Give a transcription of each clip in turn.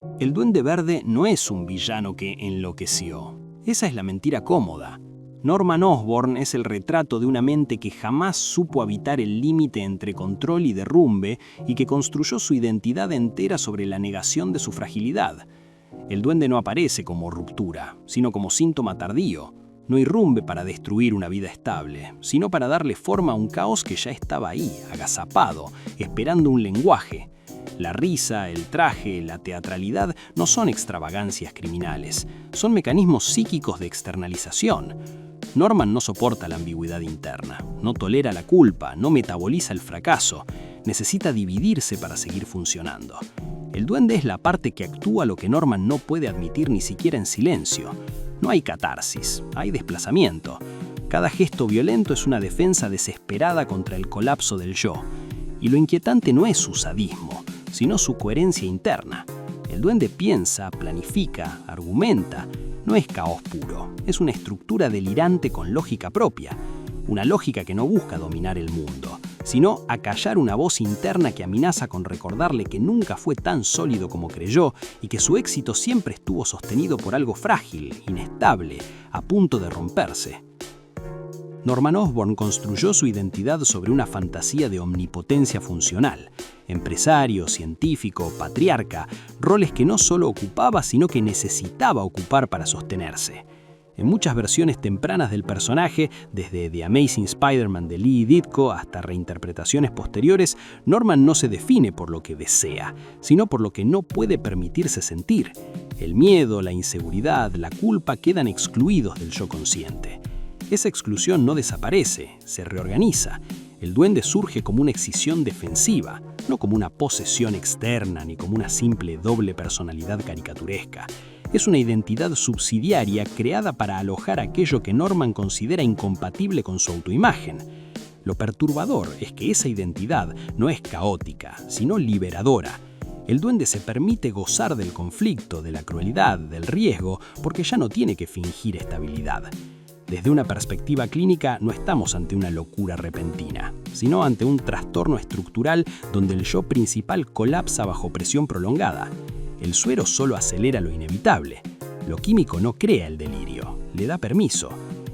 El Duende Verde no es un villano que enloqueció. Esa es la mentira cómoda. Norman Osborn es el retrato de una mente que jamás supo habitar el límite entre control y derrumbe y que construyó su identidad entera sobre la negación de su fragilidad. El duende no aparece como ruptura, sino como síntoma tardío. No irrumbe para destruir una vida estable, sino para darle forma a un caos que ya estaba ahí, agazapado, esperando un lenguaje. La risa, el traje, la teatralidad no son extravagancias criminales, son mecanismos psíquicos de externalización. Norman no soporta la ambigüedad interna, no tolera la culpa, no metaboliza el fracaso, necesita dividirse para seguir funcionando. El duende es la parte que actúa lo que Norman no puede admitir ni siquiera en silencio. No hay catarsis, hay desplazamiento. Cada gesto violento es una defensa desesperada contra el colapso del yo. Y lo inquietante no es su sadismo, sino su coherencia interna. El duende piensa, planifica, argumenta. No es caos puro, es una estructura delirante con lógica propia. Una lógica que no busca dominar el mundo, sino acallar una voz interna que amenaza con recordarle que nunca fue tan sólido como creyó y que su éxito siempre estuvo sostenido por algo frágil, inestable, a punto de romperse. Norman Osborn construyó su identidad sobre una fantasía de omnipotencia funcional. Empresario, científico, patriarca, roles que no solo ocupaba, sino que necesitaba ocupar para sostenerse. En muchas versiones tempranas del personaje, desde The Amazing Spider-Man de Lee Ditko hasta reinterpretaciones posteriores, Norman no se define por lo que desea, sino por lo que no puede permitirse sentir. El miedo, la inseguridad, la culpa quedan excluidos del yo consciente. Esa exclusión no desaparece, se reorganiza. El duende surge como una escisión defensiva, no como una posesión externa ni como una simple doble personalidad caricaturesca. Es una identidad subsidiaria creada para alojar aquello que Norman considera incompatible con su autoimagen. Lo perturbador es que esa identidad no es caótica, sino liberadora. El duende se permite gozar del conflicto, de la crueldad, del riesgo, porque ya no tiene que fingir estabilidad. Desde una perspectiva clínica, no estamos ante una locura repentina, sino ante un trastorno estructural donde el yo principal colapsa bajo presión prolongada. El suero solo acelera lo inevitable. Lo químico no crea el delirio, le da permiso.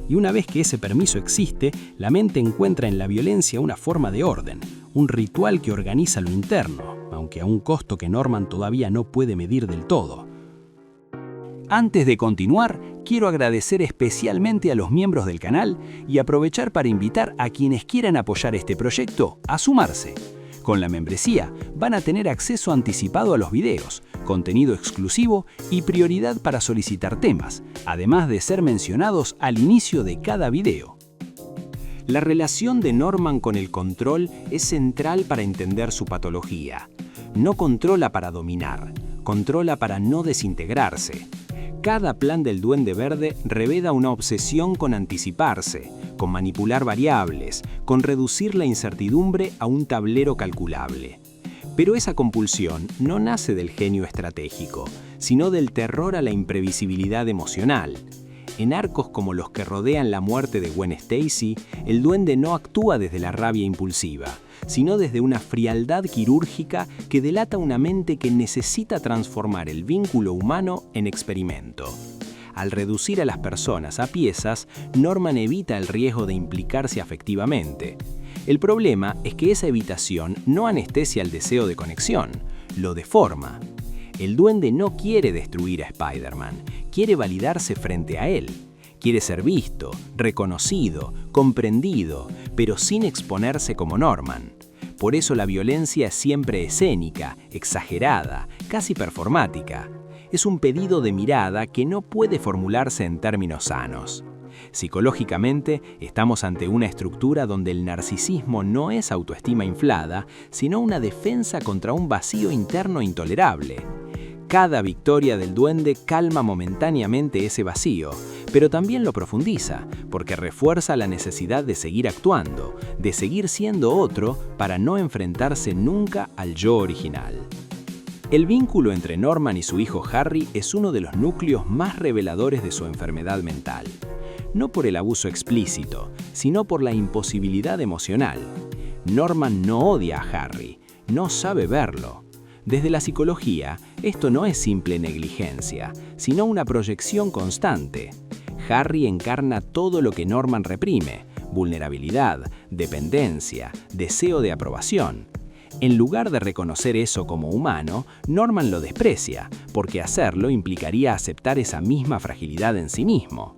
Y una vez que ese permiso existe, la mente encuentra en la violencia una forma de orden, un ritual que organiza lo interno, aunque a un costo que Norman todavía no puede medir del todo. Antes de continuar, quiero agradecer especialmente a los miembros del canal y aprovechar para invitar a quienes quieran apoyar este proyecto a sumarse. Con la membresía van a tener acceso anticipado a los videos, contenido exclusivo y prioridad para solicitar temas, además de ser mencionados al inicio de cada video. La relación de Norman con el control es central para entender su patología. No controla para dominar, controla para no desintegrarse. Cada plan del Duende Verde revela una obsesión con anticiparse, con manipular variables, con reducir la incertidumbre a un tablero calculable. Pero esa compulsión no nace del genio estratégico, sino del terror a la imprevisibilidad emocional. En arcos como los que rodean la muerte de Gwen Stacy, el duende no actúa desde la rabia impulsiva, sino desde una frialdad quirúrgica que delata una mente que necesita transformar el vínculo humano en experimento. Al reducir a las personas a piezas, Norman evita el riesgo de implicarse afectivamente. El problema es que esa evitación no anestesia el deseo de conexión, lo deforma. El duende no quiere destruir a Spider-Man, quiere validarse frente a él. Quiere ser visto, reconocido, comprendido, pero sin exponerse como Norman. Por eso la violencia es siempre escénica, exagerada, casi performática. Es un pedido de mirada que no puede formularse en términos sanos. Psicológicamente, estamos ante una estructura donde el narcisismo no es autoestima inflada, sino una defensa contra un vacío interno intolerable. Cada victoria del duende calma momentáneamente ese vacío, pero también lo profundiza, porque refuerza la necesidad de seguir actuando, de seguir siendo otro para no enfrentarse nunca al yo original. El vínculo entre Norman y su hijo Harry es uno de los núcleos más reveladores de su enfermedad mental. No por el abuso explícito, sino por la imposibilidad emocional. Norman no odia a Harry, no sabe verlo. Desde la psicología, esto no es simple negligencia, sino una proyección constante. Harry encarna todo lo que Norman reprime: vulnerabilidad, dependencia, deseo de aprobación. En lugar de reconocer eso como humano, Norman lo desprecia, porque hacerlo implicaría aceptar esa misma fragilidad en sí mismo.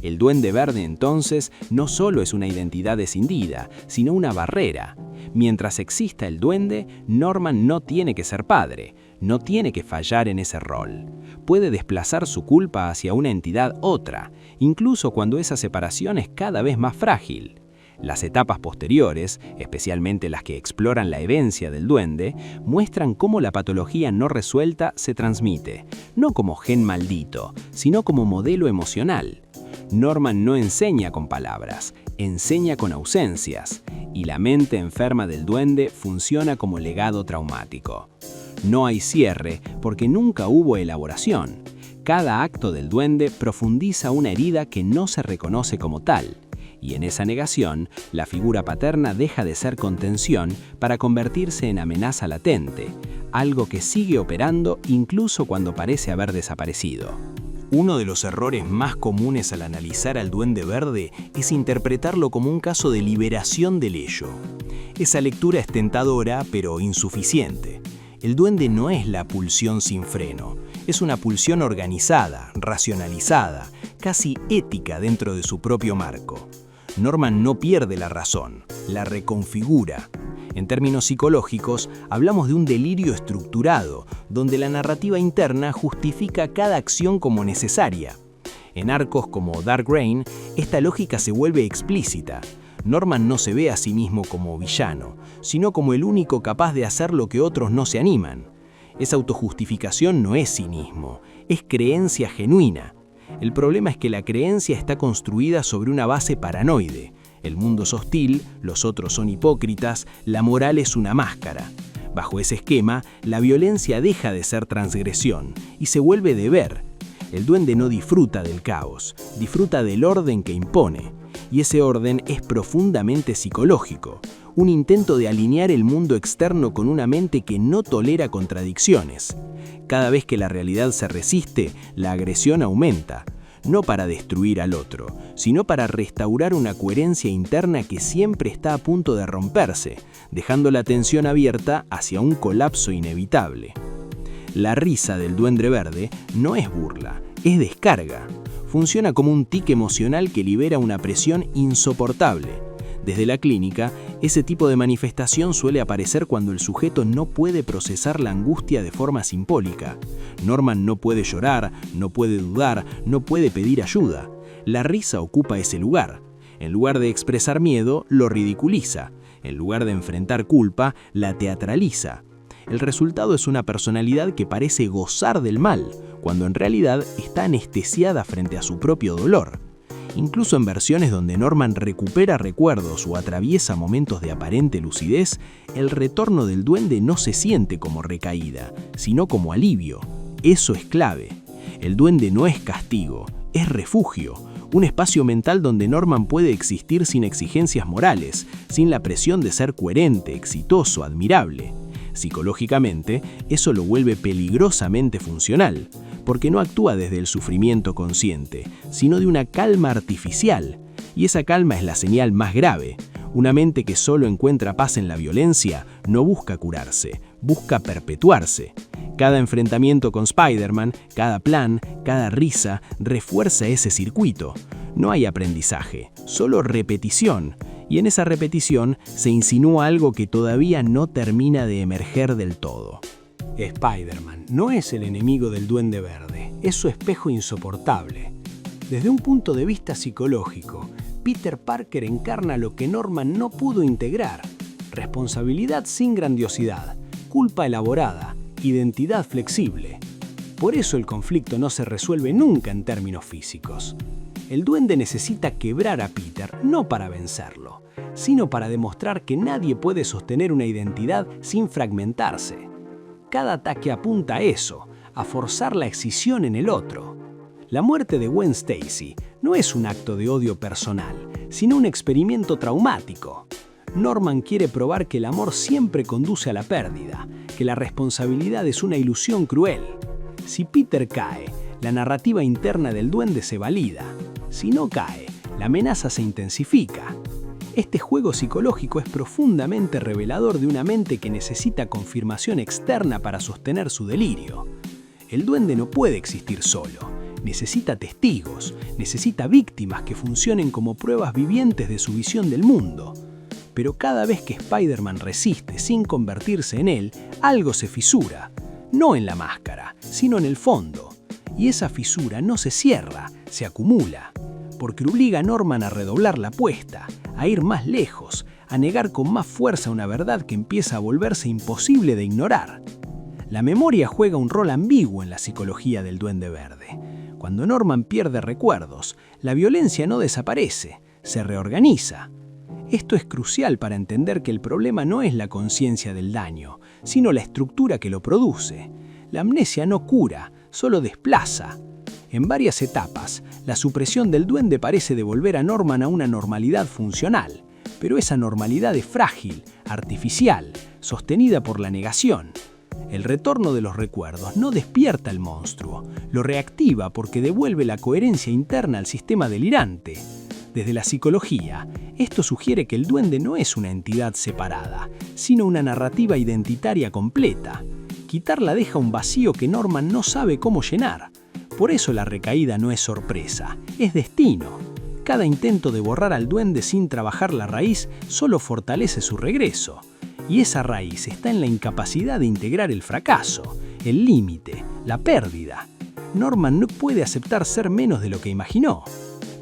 El Duende Verde, entonces, no solo es una identidad escindida, sino una barrera. Mientras exista el duende, Norman no tiene que ser padre, no tiene que fallar en ese rol. Puede desplazar su culpa hacia una entidad otra, incluso cuando esa separación es cada vez más frágil. Las etapas posteriores, especialmente las que exploran la herencia del duende, muestran cómo la patología no resuelta se transmite, no como gen maldito, sino como modelo emocional. Norman no enseña con palabras, enseña con ausencias, y la mente enferma del duende funciona como legado traumático. No hay cierre porque nunca hubo elaboración. Cada acto del duende profundiza una herida que no se reconoce como tal, y en esa negación, la figura paterna deja de ser contención para convertirse en amenaza latente, algo que sigue operando incluso cuando parece haber desaparecido. Uno de los errores más comunes al analizar al Duende Verde es interpretarlo como un caso de liberación del ello. Esa lectura es tentadora, pero insuficiente. El duende no es la pulsión sin freno, es una pulsión organizada, racionalizada, casi ética dentro de su propio marco. Norman no pierde la razón, la reconfigura. En términos psicológicos, hablamos de un delirio estructurado, donde la narrativa interna justifica cada acción como necesaria. En arcos como Dark Reign, esta lógica se vuelve explícita. Norman no se ve a sí mismo como villano, sino como el único capaz de hacer lo que otros no se animan. Esa autojustificación no es cinismo, es creencia genuina. El problema es que la creencia está construida sobre una base paranoide. El mundo es hostil, los otros son hipócritas, la moral es una máscara. Bajo ese esquema, la violencia deja de ser transgresión y se vuelve deber. El duende no disfruta del caos, disfruta del orden que impone. Y ese orden es profundamente psicológico, un intento de alinear el mundo externo con una mente que no tolera contradicciones. Cada vez que la realidad se resiste, la agresión aumenta. No para destruir al otro, sino para restaurar una coherencia interna que siempre está a punto de romperse, dejando la tensión abierta hacia un colapso inevitable. La risa del Duende Verde no es burla, es descarga. Funciona como un tic emocional que libera una presión insoportable. Desde la clínica, ese tipo de manifestación suele aparecer cuando el sujeto no puede procesar la angustia de forma simbólica. Norman no puede llorar, no puede dudar, no puede pedir ayuda. La risa ocupa ese lugar. En lugar de expresar miedo, lo ridiculiza. En lugar de enfrentar culpa, la teatraliza. El resultado es una personalidad que parece gozar del mal, cuando en realidad está anestesiada frente a su propio dolor. Incluso en versiones donde Norman recupera recuerdos o atraviesa momentos de aparente lucidez, el retorno del duende no se siente como recaída, sino como alivio. Eso es clave. El duende no es castigo, es refugio, un espacio mental donde Norman puede existir sin exigencias morales, sin la presión de ser coherente, exitoso, admirable. Psicológicamente, eso lo vuelve peligrosamente funcional, porque no actúa desde el sufrimiento consciente, sino de una calma artificial, y esa calma es la señal más grave. Una mente que solo encuentra paz en la violencia no busca curarse, busca perpetuarse. Cada enfrentamiento con Spider-Man, cada plan, cada risa refuerza ese circuito. No hay aprendizaje, solo repetición. Y en esa repetición se insinúa algo que todavía no termina de emerger del todo. Spider-Man no es el enemigo del Duende Verde, es su espejo insoportable. Desde un punto de vista psicológico, Peter Parker encarna lo que Norman no pudo integrar: responsabilidad sin grandiosidad, culpa elaborada, identidad flexible. Por eso el conflicto no se resuelve nunca en términos físicos. El duende necesita quebrar a Peter no para vencerlo, sino para demostrar que nadie puede sostener una identidad sin fragmentarse. Cada ataque apunta a eso, a forzar la escisión en el otro. La muerte de Gwen Stacy no es un acto de odio personal, sino un experimento traumático. Norman quiere probar que el amor siempre conduce a la pérdida, que la responsabilidad es una ilusión cruel. Si Peter cae, la narrativa interna del duende se valida. Si no cae, la amenaza se intensifica. Este juego psicológico es profundamente revelador de una mente que necesita confirmación externa para sostener su delirio. El duende no puede existir solo. Necesita testigos, necesita víctimas que funcionen como pruebas vivientes de su visión del mundo. Pero cada vez que Spider-Man resiste sin convertirse en él, algo se fisura. No en la máscara, sino en el fondo. Y esa fisura no se cierra, se acumula. Porque obliga a Norman a redoblar la apuesta, a ir más lejos, a negar con más fuerza una verdad que empieza a volverse imposible de ignorar. La memoria juega un rol ambiguo en la psicología del Duende Verde. Cuando Norman pierde recuerdos, la violencia no desaparece, se reorganiza. Esto es crucial para entender que el problema no es la conciencia del daño, sino la estructura que lo produce. La amnesia no cura, solo desplaza. En varias etapas, la supresión del duende parece devolver a Norman a una normalidad funcional, pero esa normalidad es frágil, artificial, sostenida por la negación. El retorno de los recuerdos no despierta el monstruo, lo reactiva porque devuelve la coherencia interna al sistema delirante. Desde la psicología, esto sugiere que el duende no es una entidad separada, sino una narrativa identitaria completa. Quitarla deja un vacío que Norman no sabe cómo llenar. Por eso la recaída no es sorpresa, es destino. Cada intento de borrar al duende sin trabajar la raíz solo fortalece su regreso. Y esa raíz está en la incapacidad de integrar el fracaso, el límite, la pérdida. Norman no puede aceptar ser menos de lo que imaginó.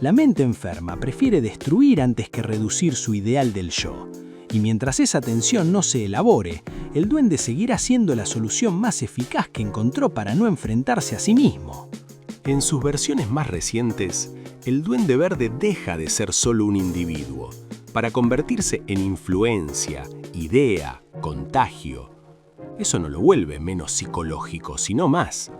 La mente enferma prefiere destruir antes que reducir su ideal del yo. Y mientras esa tensión no se elabore, el duende seguirá siendo la solución más eficaz que encontró para no enfrentarse a sí mismo. En sus versiones más recientes, el Duende Verde deja de ser solo un individuo, para convertirse en influencia, idea, contagio. Eso no lo vuelve menos psicológico, sino más.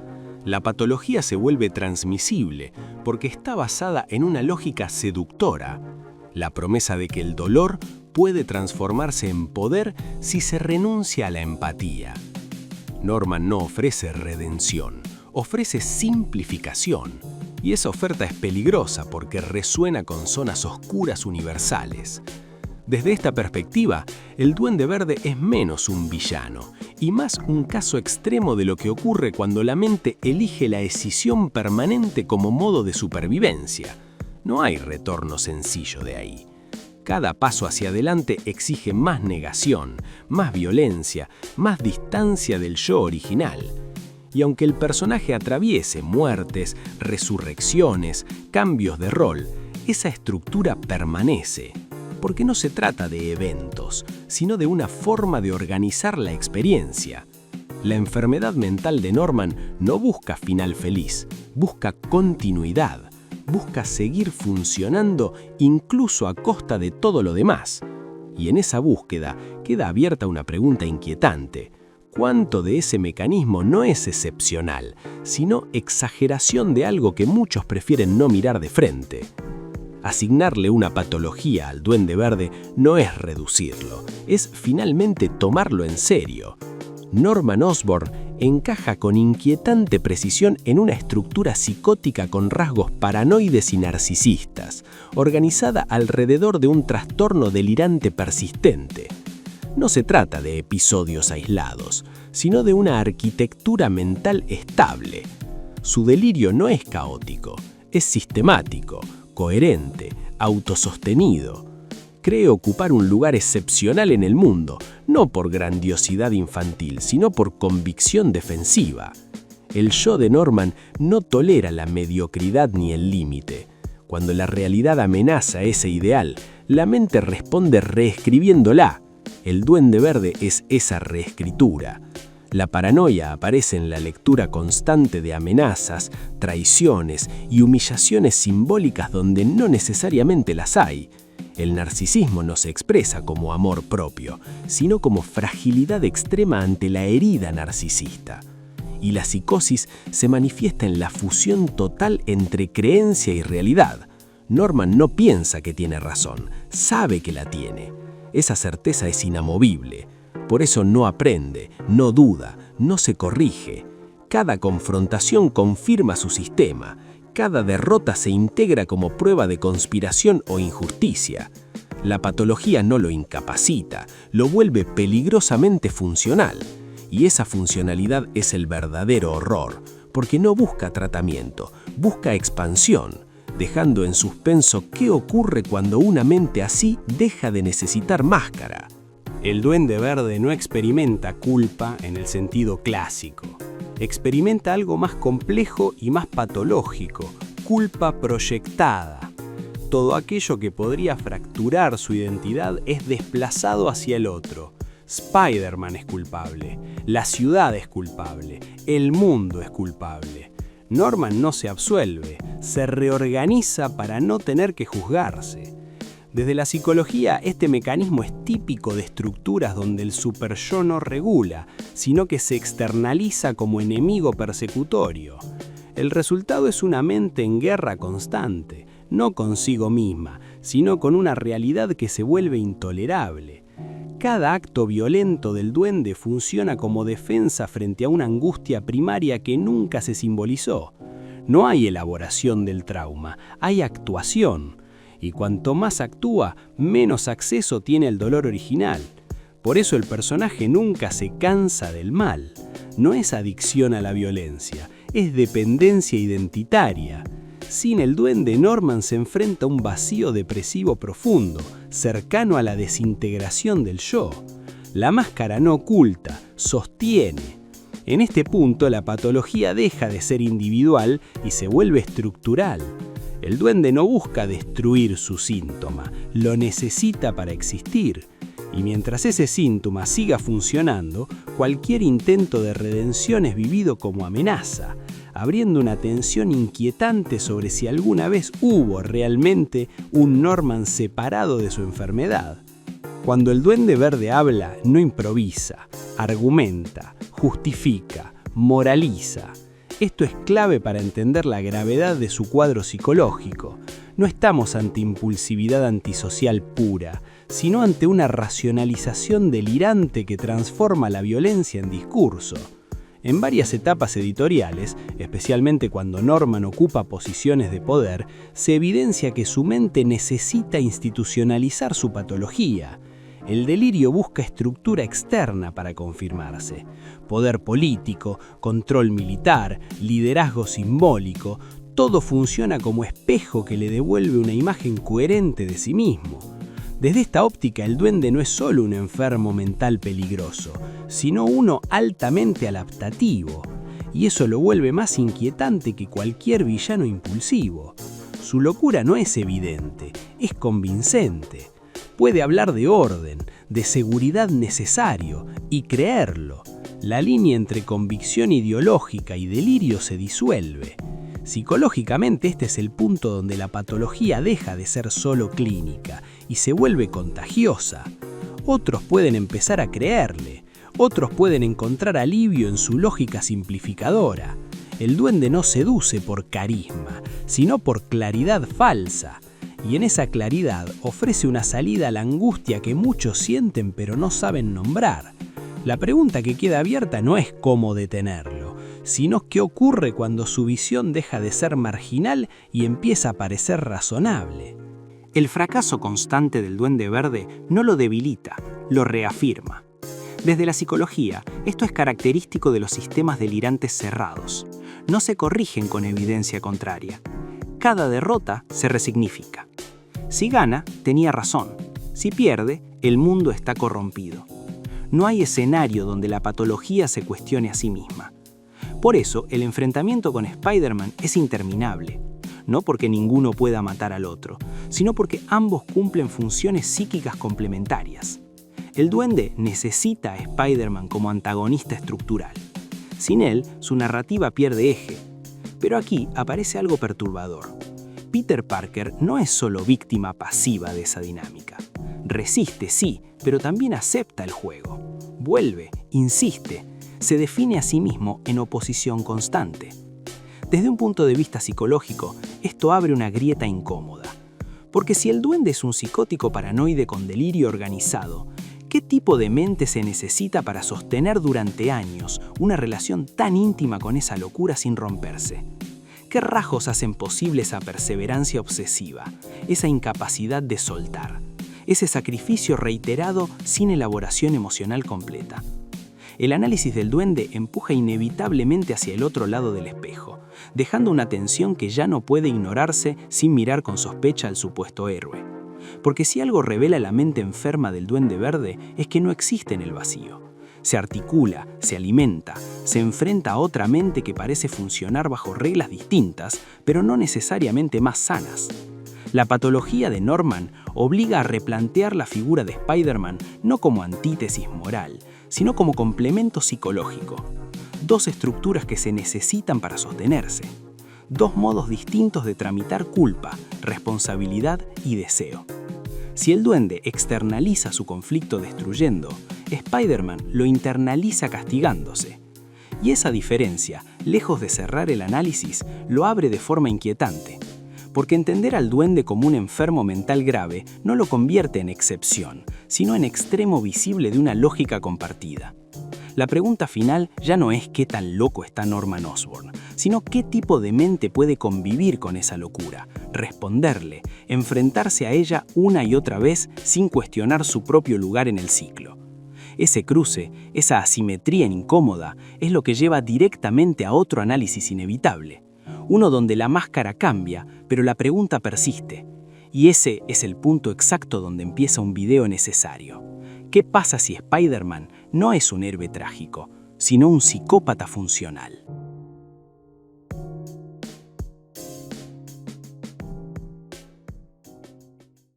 La patología se vuelve transmisible porque está basada en una lógica seductora, la promesa de que el dolor puede transformarse en poder si se renuncia a la empatía. Norman no ofrece redención, ofrece simplificación, y esa oferta es peligrosa porque resuena con zonas oscuras universales. Desde esta perspectiva, el Duende Verde es menos un villano y más un caso extremo de lo que ocurre cuando la mente elige la escisión permanente como modo de supervivencia. No hay retorno sencillo de ahí. Cada paso hacia adelante exige más negación, más violencia, más distancia del yo original. Y aunque el personaje atraviese muertes, resurrecciones, cambios de rol, esa estructura permanece. Porque no se trata de eventos, sino de una forma de organizar la experiencia. La enfermedad mental de Norman no busca final feliz, busca continuidad, busca seguir funcionando incluso a costa de todo lo demás. Y en esa búsqueda queda abierta una pregunta inquietante. ¿Cuánto de ese mecanismo no es excepcional, sino exageración de algo que muchos prefieren no mirar de frente? Asignarle una patología al Duende Verde no es reducirlo, es finalmente tomarlo en serio. Norman Osborn encaja con inquietante precisión en una estructura psicótica con rasgos paranoides y narcisistas, organizada alrededor de un trastorno delirante persistente. No se trata de episodios aislados, sino de una arquitectura mental estable. Su delirio no es caótico, es sistemático, coherente, autosostenido. Cree ocupar un lugar excepcional en el mundo, no por grandiosidad infantil, sino por convicción defensiva. El yo de Norman no tolera la mediocridad ni el límite. Cuando la realidad amenaza ese ideal, la mente responde reescribiéndola. El Duende Verde es esa reescritura. La paranoia aparece en la lectura constante de amenazas, traiciones y humillaciones simbólicas donde no necesariamente las hay. El narcisismo no se expresa como amor propio, sino como fragilidad extrema ante la herida narcisista. Y la psicosis se manifiesta en la fusión total entre creencia y realidad. Norman no piensa que tiene razón, sabe que la tiene. Esa certeza es inamovible. Por eso no aprende, no duda, no se corrige. Cada confrontación confirma su sistema. Cada derrota se integra como prueba de conspiración o injusticia. La patología no lo incapacita, lo vuelve peligrosamente funcional. Y esa funcionalidad es el verdadero horror, porque no busca tratamiento, busca expansión, dejando en suspenso qué ocurre cuando una mente así deja de necesitar máscara. El Duende Verde no experimenta culpa en el sentido clásico. Experimenta algo más complejo y más patológico, culpa proyectada. Todo aquello que podría fracturar su identidad es desplazado hacia el otro. Spider-Man es culpable, la ciudad es culpable, el mundo es culpable. Norman no se absuelve, se reorganiza para no tener que juzgarse. Desde la psicología, este mecanismo es típico de estructuras donde el superyo no regula, sino que se externaliza como enemigo persecutorio. El resultado es una mente en guerra constante, no consigo misma, sino con una realidad que se vuelve intolerable. Cada acto violento del duende funciona como defensa frente a una angustia primaria que nunca se simbolizó. No hay elaboración del trauma, hay actuación. Y cuanto más actúa, menos acceso tiene al dolor original. Por eso el personaje nunca se cansa del mal. No es adicción a la violencia, es dependencia identitaria. Sin el duende, Norman se enfrenta a un vacío depresivo profundo, cercano a la desintegración del yo. La máscara no oculta, sostiene. En este punto, la patología deja de ser individual y se vuelve estructural. El duende no busca destruir su síntoma, lo necesita para existir. Y mientras ese síntoma siga funcionando, cualquier intento de redención es vivido como amenaza, abriendo una tensión inquietante sobre si alguna vez hubo realmente un Norman separado de su enfermedad. Cuando el Duende Verde habla, no improvisa, argumenta, justifica, moraliza. Esto es clave para entender la gravedad de su cuadro psicológico. No estamos ante impulsividad antisocial pura, sino ante una racionalización delirante que transforma la violencia en discurso. En varias etapas editoriales, especialmente cuando Norman ocupa posiciones de poder, se evidencia que su mente necesita institucionalizar su patología. El delirio busca estructura externa para confirmarse. Poder político, control militar, liderazgo simbólico, todo funciona como espejo que le devuelve una imagen coherente de sí mismo. Desde esta óptica, el duende no es solo un enfermo mental peligroso, sino uno altamente adaptativo, y eso lo vuelve más inquietante que cualquier villano impulsivo. Su locura no es evidente, es convincente. Puede hablar de orden, de seguridad necesario, y creerlo. La línea entre convicción ideológica y delirio se disuelve. Psicológicamente, este es el punto donde la patología deja de ser solo clínica y se vuelve contagiosa. Otros pueden empezar a creerle, otros pueden encontrar alivio en su lógica simplificadora. El duende no seduce por carisma, sino por claridad falsa, y en esa claridad ofrece una salida a la angustia que muchos sienten pero no saben nombrar. La pregunta que queda abierta no es cómo detenerlo, sino qué ocurre cuando su visión deja de ser marginal y empieza a parecer razonable. El fracaso constante del Duende Verde no lo debilita, lo reafirma. Desde la psicología, esto es característico de los sistemas delirantes cerrados. No se corrigen con evidencia contraria. Cada derrota se resignifica. Si gana, tenía razón. Si pierde, el mundo está corrompido. No hay escenario donde la patología se cuestione a sí misma. Por eso, el enfrentamiento con Spider-Man es interminable. No porque ninguno pueda matar al otro, sino porque ambos cumplen funciones psíquicas complementarias. El duende necesita a Spider-Man como antagonista estructural. Sin él, su narrativa pierde eje. Pero aquí aparece algo perturbador. Peter Parker no es solo víctima pasiva de esa dinámica. Resiste, sí, pero también acepta el juego. Vuelve, insiste, se define a sí mismo en oposición constante. Desde un punto de vista psicológico, esto abre una grieta incómoda. Porque si el duende es un psicótico paranoide con delirio organizado, ¿qué tipo de mente se necesita para sostener durante años una relación tan íntima con esa locura sin romperse? ¿Qué rasgos hacen posible esa perseverancia obsesiva, esa incapacidad de soltar, ese sacrificio reiterado sin elaboración emocional completa? El análisis del duende empuja inevitablemente hacia el otro lado del espejo, dejando una tensión que ya no puede ignorarse sin mirar con sospecha al supuesto héroe. Porque si algo revela la mente enferma del duende verde es que no existe en el vacío. Se articula, se alimenta, se enfrenta a otra mente que parece funcionar bajo reglas distintas, pero no necesariamente más sanas. La patología de Norman obliga a replantear la figura de Spider-Man no como antítesis moral, sino como complemento psicológico. Dos estructuras que se necesitan para sostenerse. Dos modos distintos de tramitar culpa, responsabilidad y deseo. Si el duende externaliza su conflicto destruyendo, Spider-Man lo internaliza castigándose. Y esa diferencia, lejos de cerrar el análisis, lo abre de forma inquietante. Porque entender al duende como un enfermo mental grave no lo convierte en excepción, sino en extremo visible de una lógica compartida. La pregunta final ya no es qué tan loco está Norman Osborn, sino qué tipo de mente puede convivir con esa locura, responderle, enfrentarse a ella una y otra vez sin cuestionar su propio lugar en el ciclo. Ese cruce, esa asimetría incómoda, es lo que lleva directamente a otro análisis inevitable. Uno donde la máscara cambia, pero la pregunta persiste. Y ese es el punto exacto donde empieza un video necesario. ¿Qué pasa si Spider-Man no es un héroe trágico, sino un psicópata funcional?